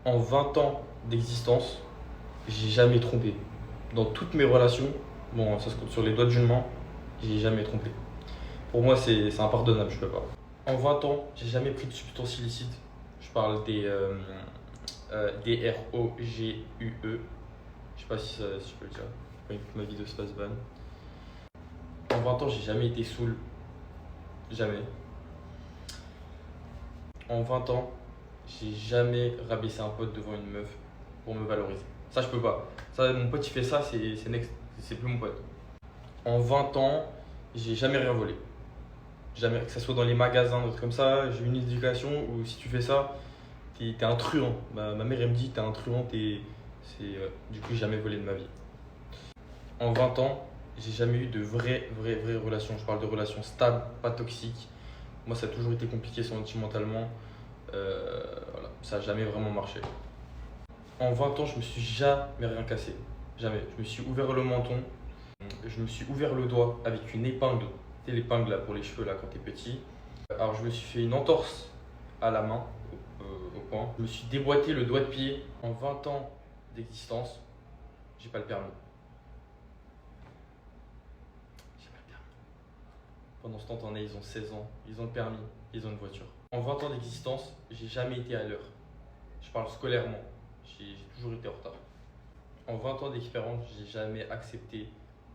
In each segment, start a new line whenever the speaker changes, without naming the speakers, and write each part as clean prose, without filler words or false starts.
En 20 ans d'existence, j'ai jamais trompé. Dans toutes mes relations, bon, ça se compte sur les doigts d'une main, j'ai jamais trompé. Pour moi, c'est impardonnable, je peux pas. En 20 ans, j'ai jamais pris de substance illicite. Je parle des ROGUE. Je sais pas si je peux le dire. Pas que ma vidéo se fasse ban. En 20 ans, j'ai jamais été saoul. Jamais. En 20 ans, j'ai jamais rabaissé un pote devant une meuf pour me valoriser. Ça, je peux pas. Ça, mon pote, il fait ça, c'est next. C'est plus mon pote. En 20 ans, j'ai jamais rien volé. Jamais, que ce soit dans les magasins, des trucs comme ça, j'ai eu une éducation où si tu fais ça, t'es un truand. Ma mère, elle me dit, t'es un truand, du coup, j'ai jamais volé de ma vie. En 20 ans, j'ai jamais eu de vraies relations. Je parle de relations stables, pas toxiques. Moi, ça a toujours été compliqué sentimentalement. Voilà, ça n'a jamais vraiment marché. En 20 ans, je me suis jamais rien cassé. Jamais. Je me suis ouvert le menton, je me suis ouvert le doigt avec une épingle. Tu sais, l'épingle là, pour les cheveux là, quand t'es petit. Alors, je me suis fait une entorse à la main, au poing. Je me suis déboîté le doigt de pied. En 20 ans d'existence, j'ai pas le permis. J'ai pas le permis. Pendant ce temps, t'en as, ils ont 16 ans, ils ont le permis, ils ont une voiture. En 20 ans d'existence, j'ai jamais été à l'heure. Je parle scolairement, j'ai toujours été en retard. En 20 ans d'expérience, j'ai jamais accepté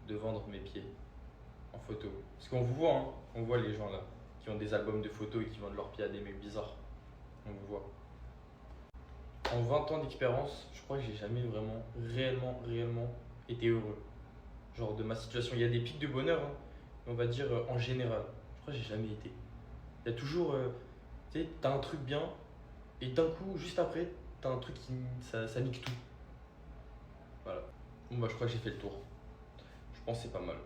de vendre mes pieds en photo. Parce qu'on vous voit, hein, on voit les gens là, qui ont des albums de photos et qui vendent leurs pieds à des mecs bizarres. On vous voit. En 20 ans d'expérience, je crois que j'ai jamais vraiment, réellement été heureux. Genre de ma situation, il y a des pics de bonheur, hein, mais on va dire en général. Je crois que j'ai jamais été. Il y a toujours, tu sais, t'as un truc bien, et d'un coup, juste après, t'as un truc ça nique tout. Voilà. Bon bah je crois que j'ai fait le tour. Je pense que c'est pas mal.